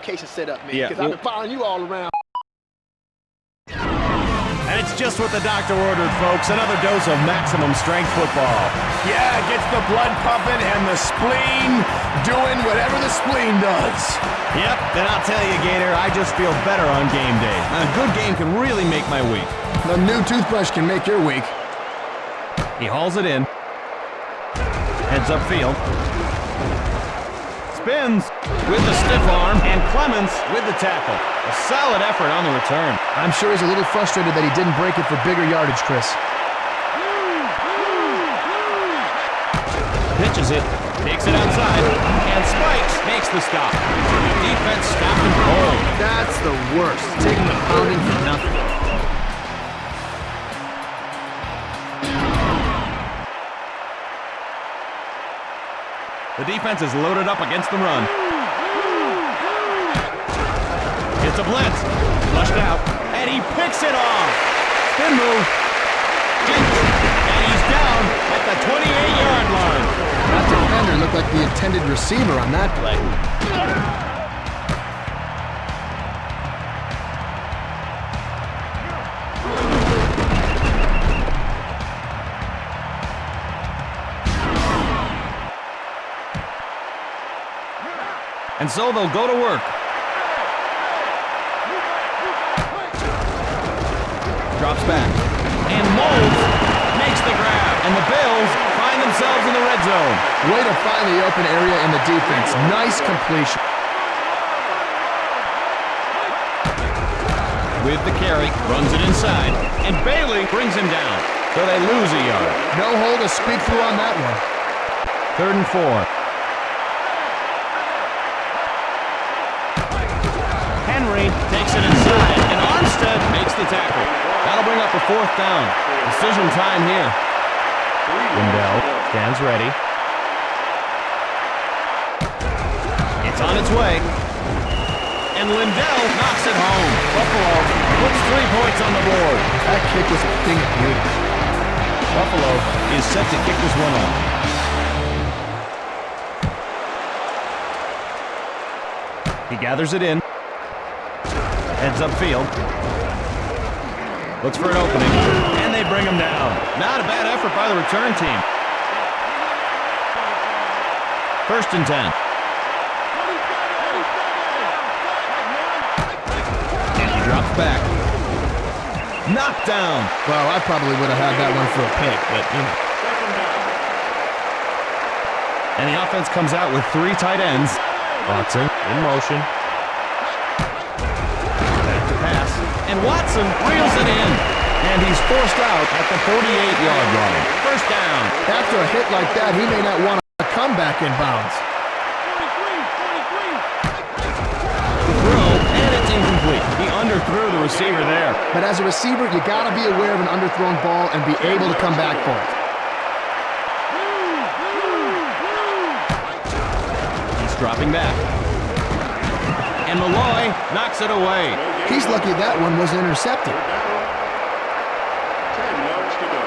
vacation set up, man. Yeah, Because I've been following you all around. And it's just what the doctor ordered, folks. Another dose of maximum strength football. Yeah, it gets the blood pumping and the spleen doing whatever the spleen does. Yep, and I'll tell you, Gator, I just feel better on game day. A good game can really make my week. The new toothbrush can make your week. He hauls it in. Heads upfield. Spins with the stiff arm, and Clemens with the tackle. A solid effort on the return. I'm sure he's a little frustrated that he didn't break it for bigger yardage, Chris. Pitches it, takes it outside, and Spikes makes the stop. Defense stopped him cold. That's the worst, taking a pounding for nothing. The defense is loaded up against the run. It's a blitz. Flushed out. And he picks it off. Spin move. And he's down at the 28-yard line. That defender looked like the intended receiver on that play. And so they'll go to work. Drops back. And Moulds makes the grab. And the Bills find themselves in the red zone. Way to find the open area in the defense. Nice completion. With the carry, runs it inside. And Bailey brings him down. So they lose a yard. No hole to speak through on that one. 3rd and 4. Takes it inside, and Armstead makes the tackle. That'll bring up a 4th down. Decision time here. Lindell stands ready. It's on its way. And Lindell knocks it home. Buffalo puts 3 points on the board. That kick was a thing of beauty. Buffalo is set to kick this one off. He gathers it in. Heads upfield. Looks for an opening. And they bring him down. Not a bad effort by the return team. 1st and 10. And he drops back. Knocked down. Well, I probably would have had that one for a pick, but, you know. And the offense comes out with 3 tight ends. Watson in motion. And Watson reels it in. And he's forced out at the 48-yard line. 1st down. After a hit like that, he may not want to come back in bounds. The throw, and it's incomplete. He underthrew the receiver there. But as a receiver, you got to be aware of an underthrown ball and be able to come back for it. He's dropping back. And Malloy knocks it away. He's lucky that one was intercepted.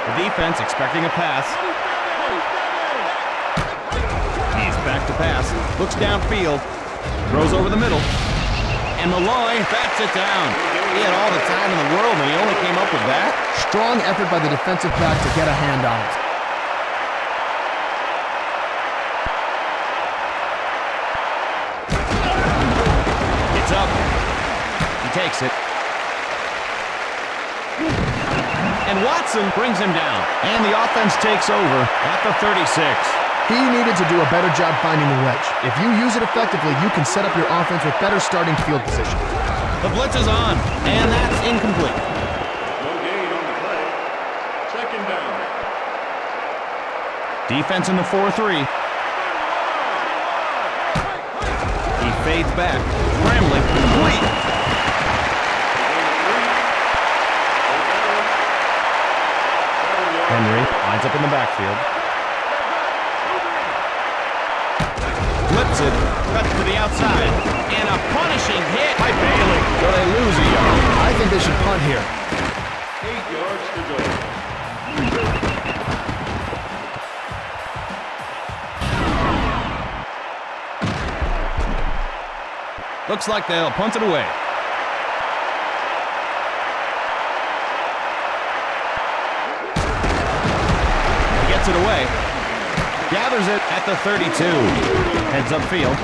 The defense expecting a pass. He's back to pass. Looks downfield. Throws over the middle. And Malloy bats it down. He had all the time in the world and he only came up with that. Strong effort by the defensive back to get a hand on it. It's up. Takes it. And Watson brings him down. And the offense takes over at the 36. He needed to do a better job finding the wedge. If you use it effectively, you can set up your offense with better starting field position. The blitz is on, and that's incomplete. No gain on the play. 2nd down. Defense in the 4-3. He fades back. Scrambling. Complete. Henry lines up in the backfield. Flips it, cuts to the outside, and a punishing hit by Bailey. So they lose a yard. I think they should punt here. 8 yards to go. Looks like they'll punt it away. He gets it away. Gathers it at the 32. Heads upfield.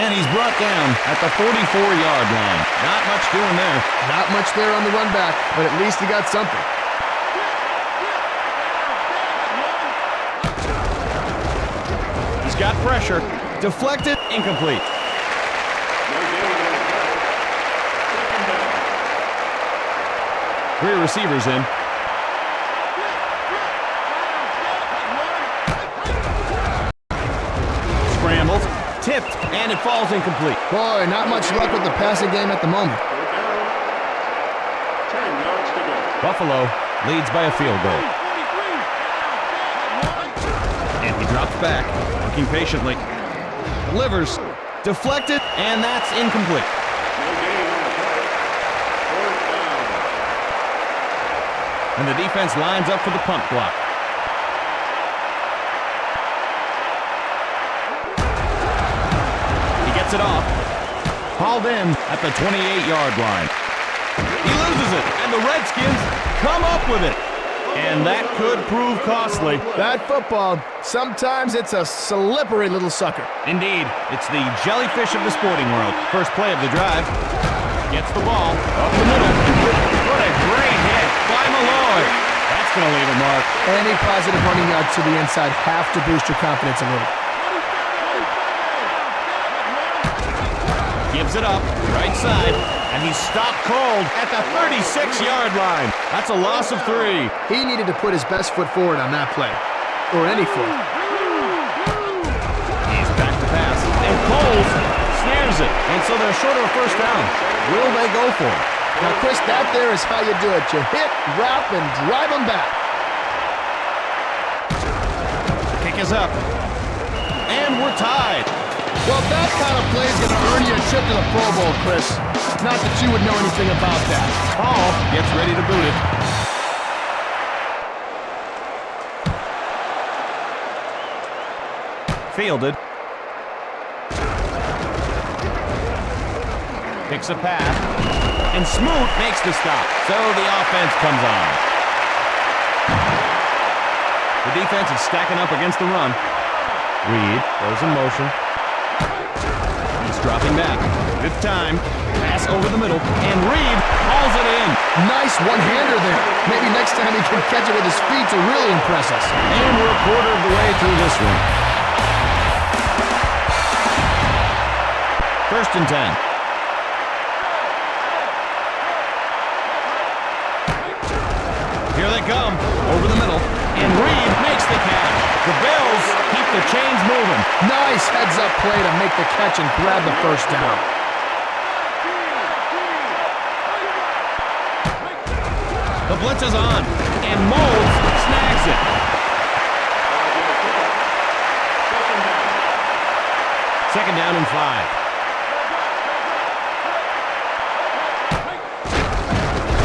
And he's brought down at the 44-yard line. Not much doing there. Not much there on the run back, but at least he got something. He's got pressure. Deflected. Incomplete. Three receivers in. Scrambles. Tipped, and it falls incomplete. Boy, not much luck with the passing game at the moment. 10 yards to go. Buffalo leads by a field goal. And he drops back, looking patiently. Delivers. Deflected, and that's incomplete. No gain on the play. Fourth down. And the defense lines up for the punt block. Gets it off. Hauled in at the 28-yard line. He loses it, and the Redskins come up with it. And that could prove costly. That football, sometimes it's a slippery little sucker. Indeed, it's the jellyfish of the sporting world. First play of the drive. Gets the ball up the middle. What a great hit by Malloy. That's going to leave a mark. Any positive running yards to the inside have to boost your confidence a little. Gives it up, right side, and he's stopped cold at the 36-yard line. That's a loss of 3. He needed to put his best foot forward on that play, or any foot. He's back to pass, and Coles snares it, and so they're short of a first down. Will they go for it? Now, Chris, that there is how you do it. You hit, wrap, and drive them back. Kick is up, and we're tied. Well, that kind of play is going to earn you a trip to the Pro Bowl, Chris. Not that you would know anything about that. Hall gets ready to boot it. Fielded. Picks a pass. And Smoot makes the stop. So the offense comes on. The defense is stacking up against the run. Reed goes in motion. He's dropping back. With time. Pass over the middle. And Reed hauls it in. Nice one-hander there. Maybe next time he can catch it with his feet to really impress us. And we're a quarter of the way through this one. First and 10. Here they come. Over the middle. And Reed makes the catch. The Bills keep the chains moving. Nice heads-up play to make the catch and grab the first down. The blitz is on. And Moles snags it. Second down and 5.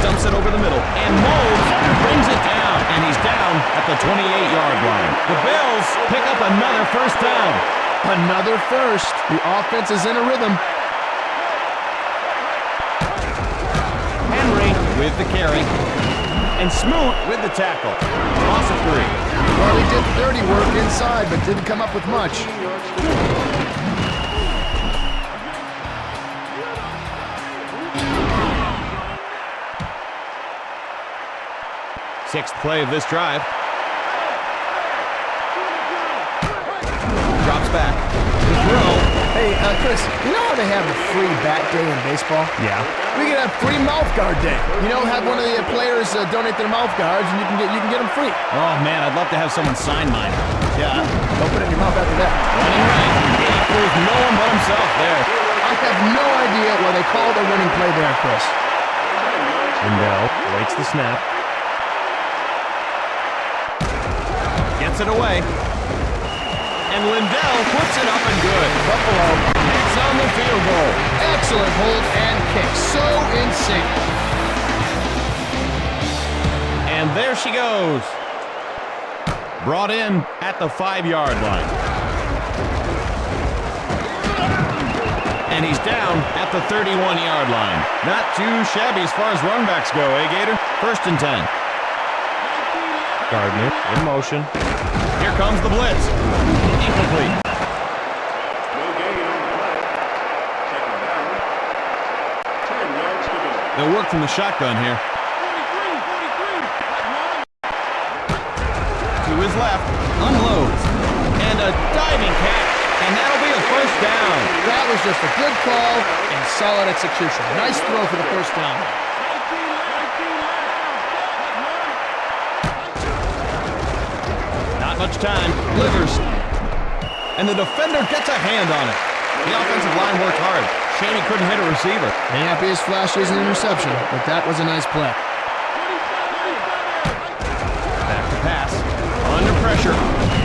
Dumps it over the middle, and Moles brings it down, and he's down at the 28-yard line. The Bills pick up another first down. Another first. The offense is in a rhythm. Henry with the carry, and Smoot with the tackle. Loss of 3. Well, he did dirty work inside, but didn't come up with much. Sixth play of this drive. Drops back. The throw. Hey, Chris, you know how they have a free bat day in baseball? Yeah. We could have free mouth guard day. You know, have one of the players donate their mouth guards, and you can get them free. Oh, man, I'd love to have someone sign mine. Yeah, don't put it in your mouth after that. Running right. He fools no one but himself there. I have no idea why they called a winning play there, Chris. Lindell waits the snap. Gets it away. And Lindell puts it up and good. Buffalo It's on the field goal. excellent hold and kick. So in sync. And there she goes. Brought in at the 5-yard line. And he's down at the 31-yard line. Not too shabby as far as runbacks go, eh, Gator? 1st and 10. Gardner in motion. Here comes the blitz. Incomplete. No gain on the play. 2nd down. 10 yards to go. They'll work from the shotgun here. 43. To his left, unloads. And a diving catch. And that'll be a 1st down. That was just a good call and solid execution. Nice throw for the 1st down. Not much time. Livers. And the defender gets a hand on it. The offensive line worked hard. Shame he couldn't hit a receiver. Ain't happy his flash is an interception, but that was a nice play. Back to pass. Under pressure.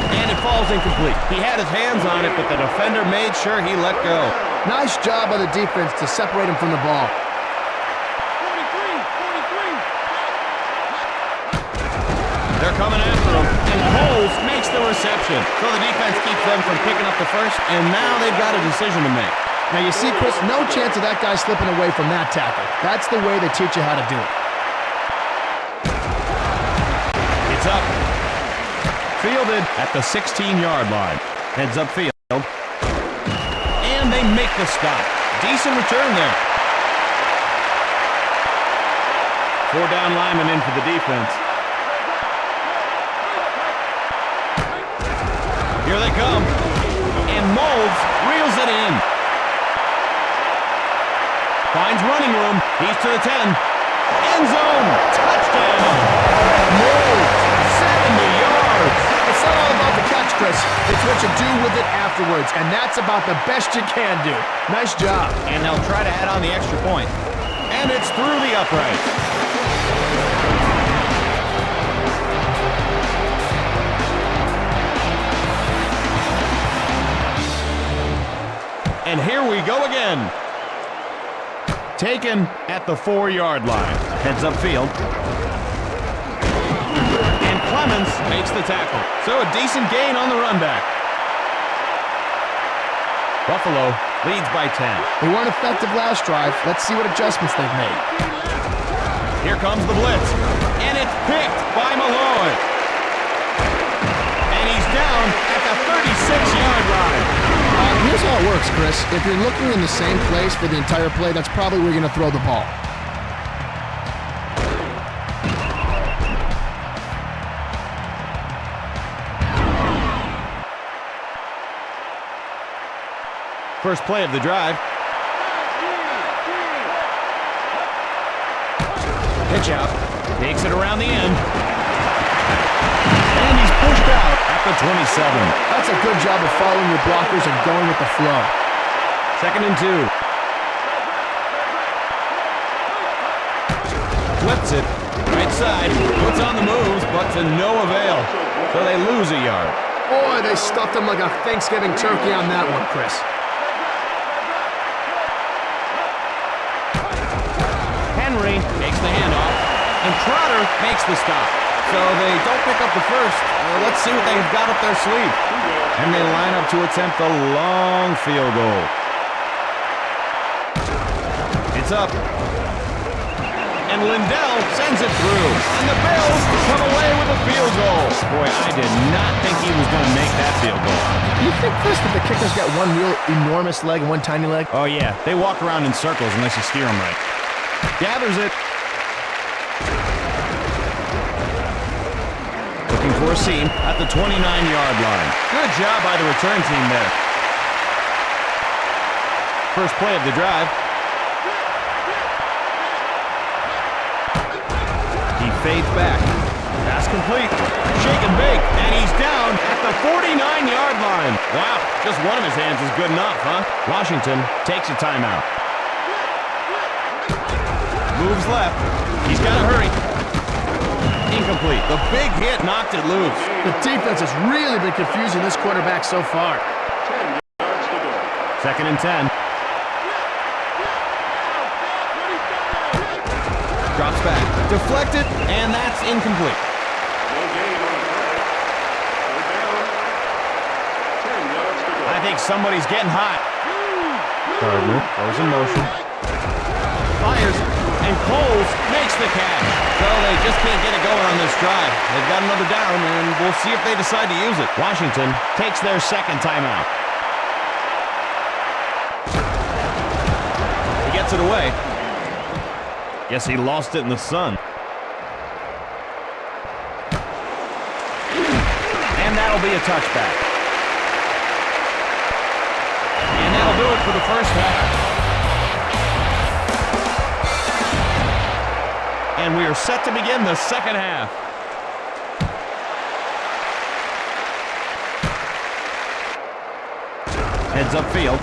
And it falls incomplete. He had his hands on it, but the defender made sure he let go. Nice job by the defense to separate him from the ball. They're coming after him, and Coles makes the reception. So the defense keeps them from picking up the 1st, and now they've got a decision to make. Now you see, Chris, no chance of that guy slipping away from that tackle. That's the way they teach you how to do it. It's up. Fielded at the 16-yard line. Heads up field. And they make the stop. Decent return there. 4 down linemen in for the defense. Here they come. And Molds reels it in. Finds running room. He's to the 10. End zone. Touchdown. Molds. 70 yards. It's not all about the catch, Chris. It's what you do with it afterwards, and that's about the best you can do. Nice job. And they'll try to add on the extra point. And it's through the upright. And here we go again. Taken at the 4-yard line. Heads upfield. And Clemens makes the tackle. So a decent gain on the run back. Buffalo leads by 10. They weren't effective last drive. Let's see what adjustments they've made. Here comes the blitz. And it's picked by Malloy. And he's down at the 36-yard line. Here's how it works, Chris. If you're looking in the same place for the entire play, that's probably where you're going to throw the ball. First play of the drive. Pitch out. Takes it around the end. And he's pushed out at the 27. That's a good job of following your blockers and going with the flow. 2nd and 2. Flips it. Right side. Puts on the moves, but to no avail. So they lose a yard. Boy, they stuffed him like a Thanksgiving turkey on that one, Chris. Henry makes the handoff, and Trotter makes the stop. So they don't pick up the 1st. Let's see what they've got up their sleeve. And they line up to attempt a long field goal. It's up. And Lindell sends it through. And the Bills come away with a field goal. Boy, I did not think he was going to make that field goal. You think, Chris, that the kicker's got one real enormous leg and one tiny leg? Oh, yeah. They walk around in circles unless you steer them right. Gathers it. Looking for a seam at the 29-yard line. Good job by the return team there. First play of the drive. He fades back. Pass complete. Shake and bake. And he's down at the 49-yard line. Wow, just one of his hands is good enough, huh? Washington takes a timeout. Moves left. He's got to hurry. Incomplete. The big hit knocked it loose. The defense has really been confusing this quarterback so far. 10 yards to go. 2nd and 10. Drops back. Deflected, and that's incomplete. No gain on the play. They're down. 10 yards to go. I think somebody's getting hot. Gardner goes in motion. Fires, and Coles makes the catch. So they just can't get it going on this drive. They've got another down, and we'll see if they decide to use it. Washington takes their second timeout. He gets it away. Guess he lost it in the sun. And that'll be a touchback. And that'll do it for the first half. And we are set to begin the second half. Heads upfield.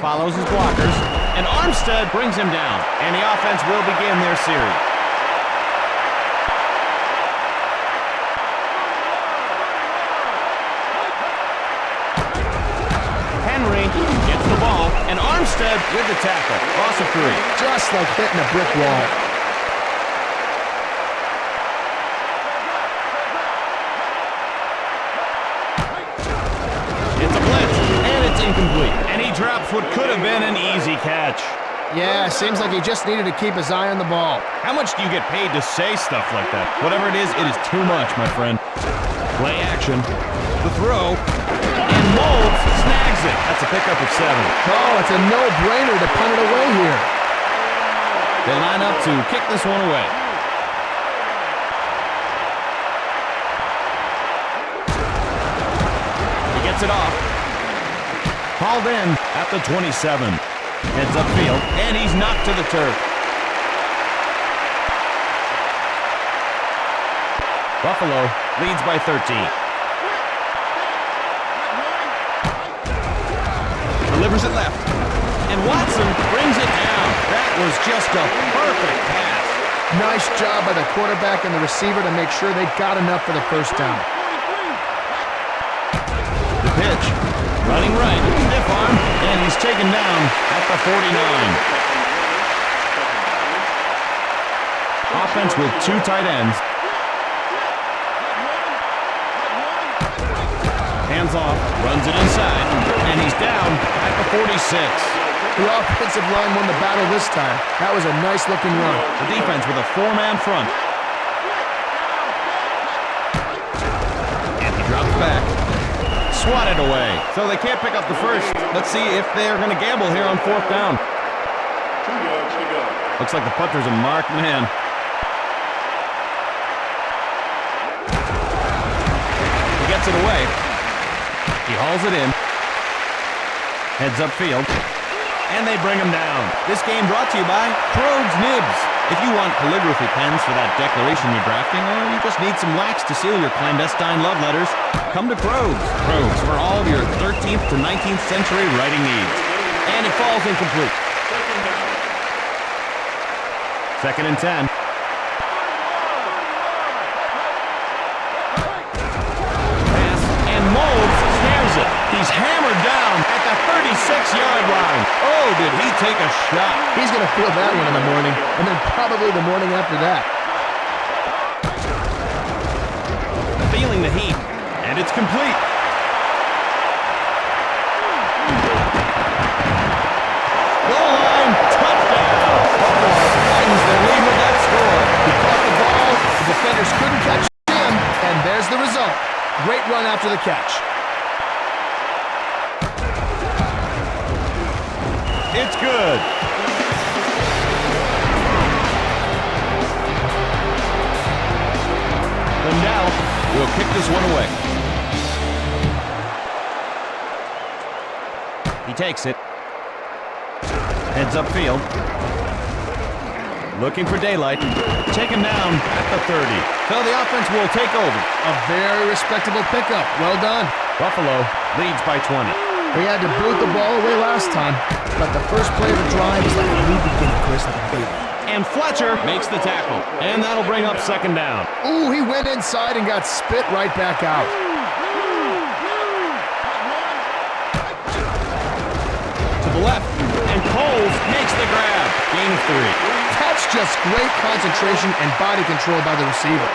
Follows his blockers. And Armstead brings him down. And the offense will begin their series. Henry gets the ball. And Armstead with the tackle. Loss of 3. Just like hitting a brick wall. It's a blitz, and it's incomplete. And he drops what could have been an easy catch. Yeah, seems like he just needed to keep his eye on the ball. How much do you get paid to say stuff like that? Whatever it is too much, my friend. Play action. The throw. And Moulds snags it. That's a pickup of 7. Oh, it's a no-brainer to punt it away here. They line up to kick this one away. He gets it off. Hauled in at the 27. Heads upfield, and he's knocked to the turf. Buffalo leads by 13. Delivers it left. And Watson brings it down. That was just a perfect pass. Nice job by the quarterback and the receiver to make sure they got enough for the first down. The pitch. Running right. Stiff arm. And he's taken down at the 49. Offense with 2 tight ends. Hands off. Runs it inside. And he's down at the 46. The offensive line won the battle this time. That was a nice-looking run. The defense with a 4-man front. And he drops back. Swatted away. So they can't pick up the first. Let's see if they're going to gamble here on 4th down. 2 yards to go. Looks like the punter's a marked man. He gets it away. He hauls it in. Heads upfield. And they bring him down. This game brought to you by Crows Nibs. If you want calligraphy pens for that declaration you're drafting, or you just need some wax to seal your clandestine love letters, come to Crows. Crows for all of your 13th to 19th century writing needs. And it falls incomplete. 2nd and 10. Pass, and Moulds snares it. He's hammered down at the 36-yard line. Oh, did he take a shot? He's going to feel that one in the morning, and then probably the morning after that. Feeling the heat, and it's complete. Goal line, touchdown. Buffalo widens their lead with that score. He caught the ball, the defenders couldn't catch him, and there's the result. Great run after the catch. It's good. And now, we'll kick this one away. He takes it. Heads upfield. Looking for daylight. Taken down at the 30. So the offense will take over. A very respectable pickup. Well done. Buffalo leads by 20. They had to boot the ball away last time, but the first play of the drive is like a new beginning, Chris, like a baby. And Fletcher makes the tackle, and that'll bring up 2nd down. Ooh, he went inside and got spit right back out. To the left, and Coles makes the grab. Gain of 3. That's just great concentration and body control by the receiver.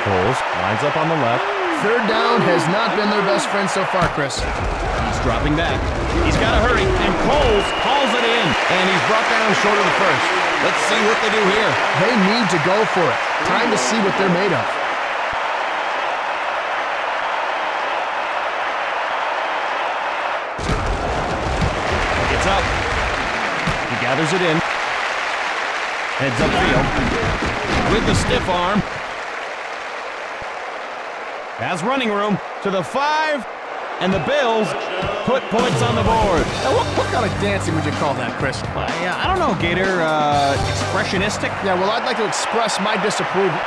Coles lines up on the left. 3rd down has not been their best friend so far, Chris. He's dropping back. He's got to hurry, and Coles hauls it in. And he's brought down short of the first. Let's see what they do here. They need to go for it. Time to see what they're made of. It's up. He gathers it in. Heads upfield with the stiff arm. Has running room to the 5, and the Bills put points on the board. Now, what kind of dancing would you call that, Chris? I don't know, Gator. Expressionistic? Yeah, well, I'd like to express my disapproval.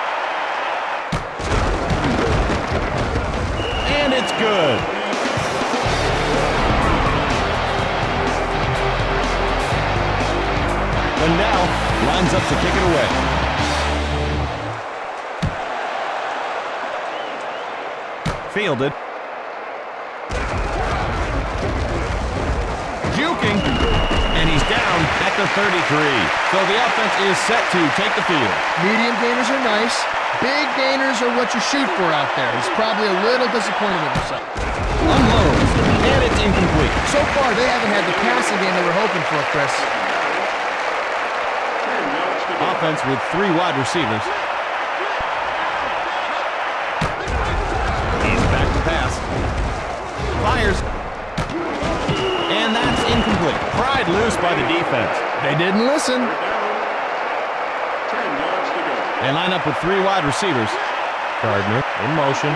And it's good. Lindell lines up to kick it away. Fielded. Juking. And he's down at the 33. So the offense is set to take the field. Medium gainers are nice. Big gainers are what you shoot for out there. He's probably a little disappointed with himself. Unloads. And it's incomplete. So far, they haven't had the passing game they were hoping for, Chris. Offense with 3 wide receivers. He's back to pass. Fires. And that's incomplete. Pried loose by the defense. They didn't listen. 10 yards to go. They line up with 3 wide receivers. Gardner in motion.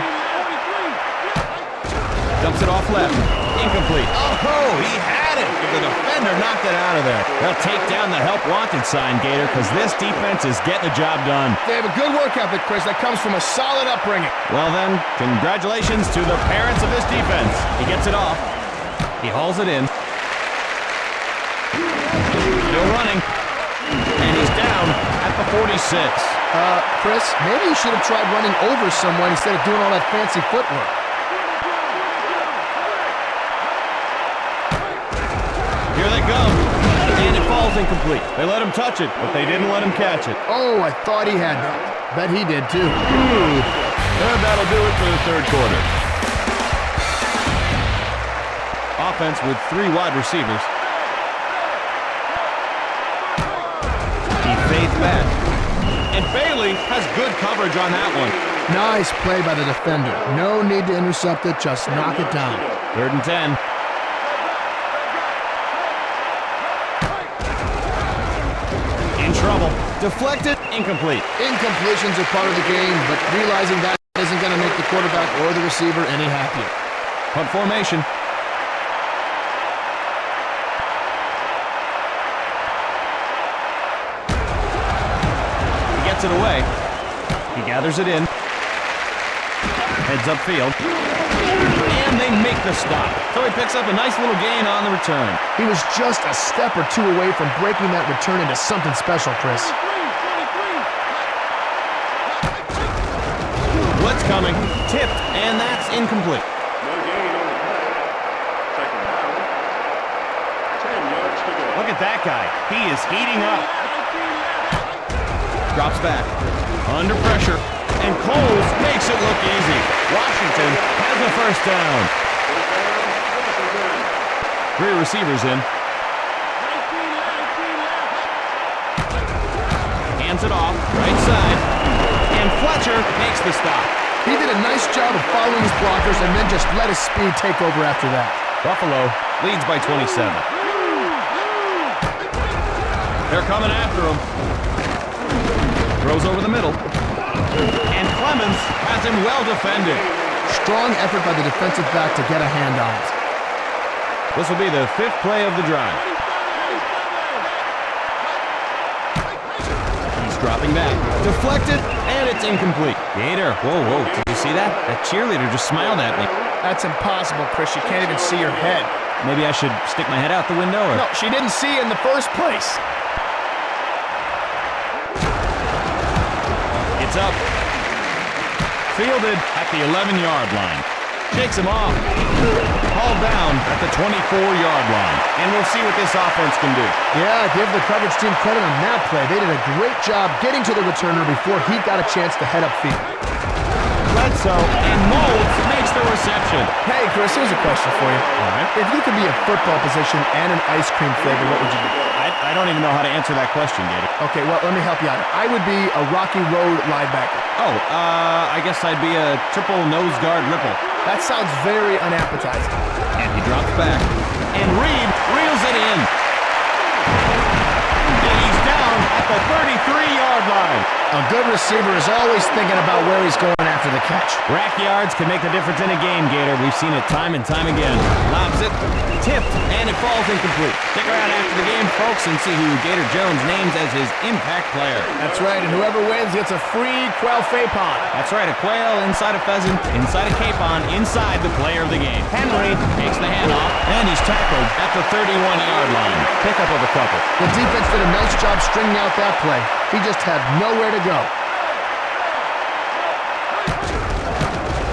Dumps it off left. Incomplete. Oh, he had it. The defender knocked it out of there. They'll take down the help wanted sign, Gator, because this defense is getting the job done. They have a good work ethic, Chris, that comes from a solid upbringing. Well then, congratulations to the parents of this defense. He gets it off. He hauls it in. Still running. And he's down at the 46. Chris, maybe you should have tried running over someone instead of doing all that fancy footwork. Here they go. And it falls incomplete. They let him touch it, but they didn't let him catch it. Oh, I thought he had that. Bet he did too. And that'll do it for the third quarter. Offense with 3 wide receivers. He fades back. And Bailey has good coverage on that one. Nice play by the defender. No need to intercept it, just knock it down. 3rd and 10. In trouble. Deflected. Incomplete. Incompletions are part of the game, but realizing that isn't going to make the quarterback or the receiver any happier. Punt formation. He gets it away. He gathers it in. Heads upfield. And they make the stop. So he picks up a nice little gain on the return. He was just a step or 2 away from breaking that return into something special, Chris. Blitz coming. Tipped. And that's incomplete. No gain on the play. 2nd down. 10 yards to go. Look at that guy. He is heating up. Drops back. Under pressure. And Coles makes it look easy. Washington has a first down. 3 receivers in. Hands it off. Right side. And Fletcher makes the stop. He did a nice job of following his blockers and then just let his speed take over after that. Buffalo leads by 27. They're coming after him. Throws over the middle. And Clemens has him well defended. Strong effort by the defensive back to get a hand on it. This will be the 5th play of the drive. He's dropping back. Deflected, and it's incomplete. Gator, whoa. Did you see that? That cheerleader just smiled at me. That's impossible, Chris. You can't even see her head. Maybe I should stick my head out the window, or... No, she didn't see you in the first place. It's up. Fielded at the 11-yard line. Shakes him off. Hauled down at the 24-yard line. And we'll see what this offense can do. Yeah, give the coverage team credit on that play. They did a great job getting to the returner before he got a chance to head upfield. Bledsoe, and Molds makes the reception. Hey, Chris, here's a question for you. All right. If you could be a football position and an ice cream flavor, what would you be? I don't even know how to answer that question, Gator. Okay, well, let me help you out. I would be a Rocky Road linebacker. Oh, I guess I'd be a triple nose guard ripple. That sounds very unappetizing. And he drops back. And Reed reels it in. And he's down at the 33-yard line. A good receiver is always thinking about where he's going after the catch. Rack yards can make the difference in a game, Gator. We've seen it time and time again. Lobs it, tipped, and it falls incomplete. Stick around after the game, folks, and see who Gator Jones names as his impact player. That's right, and whoever wins gets a free quail phaepon. That's right, a quail inside a pheasant, inside a capon, inside the player of the game. Henry takes the handoff, and he's tackled at the 31-yard line. Pickup of a couple. The defense did a nice job stringing out that play. He just had nowhere to go.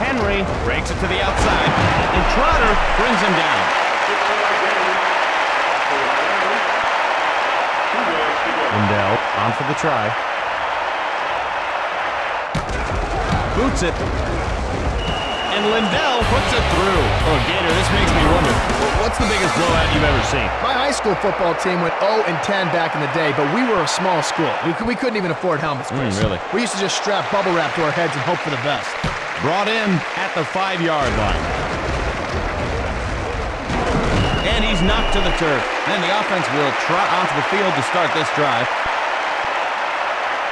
Henry breaks it to the outside, and Trotter brings him down. Lindell on for the try. Boots it. And Lindell puts it through. Oh, Gator, this makes me wonder, what's the biggest blowout you've ever seen? My high school football team went 0-10 back in the day, but we were a small school. We couldn't even afford helmets, Chris. Really? We used to just strap bubble wrap to our heads and hope for the best. Brought in at the 5-yard line. And he's knocked to the turf. And the offense will trot onto the field to start this drive.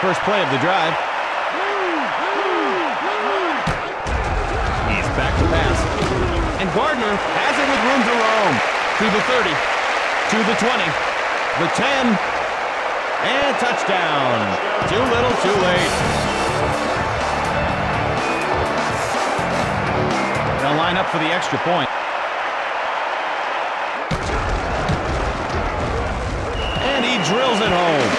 First play of the drive. He's back to pass. And Gardner has it with room to roam. To the 30. To the 20. The 10. And touchdown. Too little, too late. They'll line up for the extra point. And he drills it home.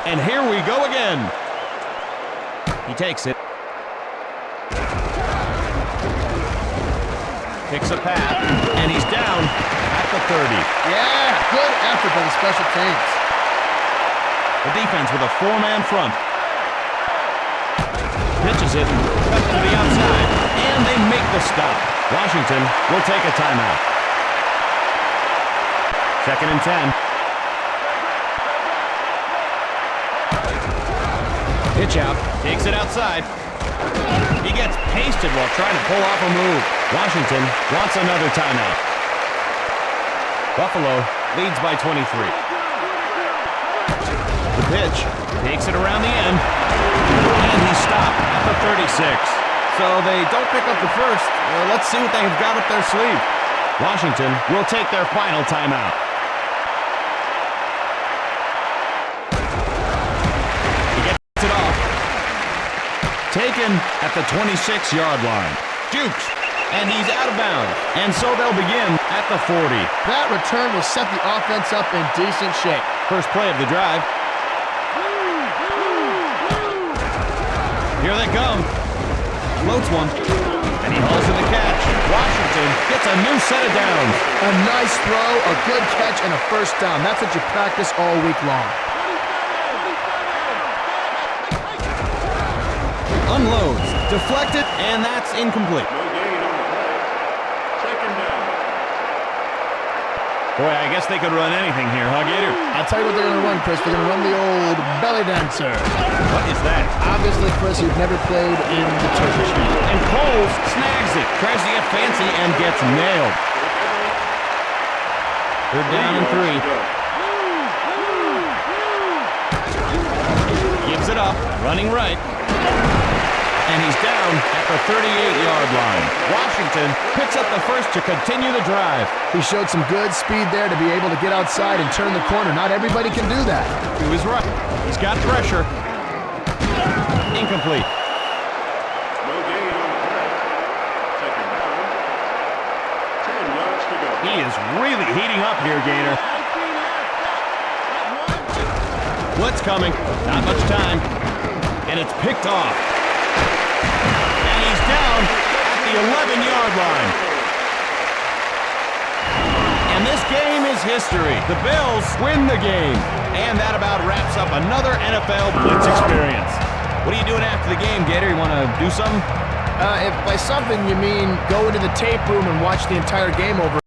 And here we go again. He takes it. Picks a path, and he's down at the 30. Yeah, good effort by the special teams. The defense with a 4-man front. Pitches it, cut to the outside, and they make the stop. Washington will take a timeout. 2nd and 10. Pitch out, takes it outside. He gets pasted while trying to pull off a move. Washington wants another timeout. Buffalo leads by 23. The pitch takes it around the end, and he's stopped at the 36. So they don't pick up the first. Let's see what they've got up their sleeve. Washington will take their final timeout. Taken at the 26-yard line. Jukes, and he's out of bounds. And so they'll begin at the 40. That return will set the offense up in decent shape. First play of the drive. Here they come. Floats one, and he hauls in the catch. Washington gets a new set of downs. A nice throw, a good catch, and a first down. That's what you practice all week long. Unloads, deflected, and that's incomplete. No gain on the play. 2nd down. Boy, I guess they could run anything here, huh, Gator? I'll tell you what they're going to run, Chris. They're going to run the old belly dancer. What is that? Obviously, Chris, you've never played in the turkey shoot. And Coles snags it, tries to get fancy, and gets nailed. 3rd down and 3. Gives it up, running right. And he's down at the 38-yard line. Washington picks up the first to continue the drive. He showed some good speed there to be able to get outside and turn the corner. Not everybody can do that. To his right. He's got pressure. Incomplete. No gain on the play. 2nd down. 10 yards to go. He is really heating up here, Gator. Blitz coming. Not much time. And it's picked off. And he's down at the 11-yard line. And And this game is history. The Bills win the game. And that about wraps up another NFL Blitz experience. What are you doing after the game, Gator? You want to do something? If by something you mean go into the tape room and watch the entire game over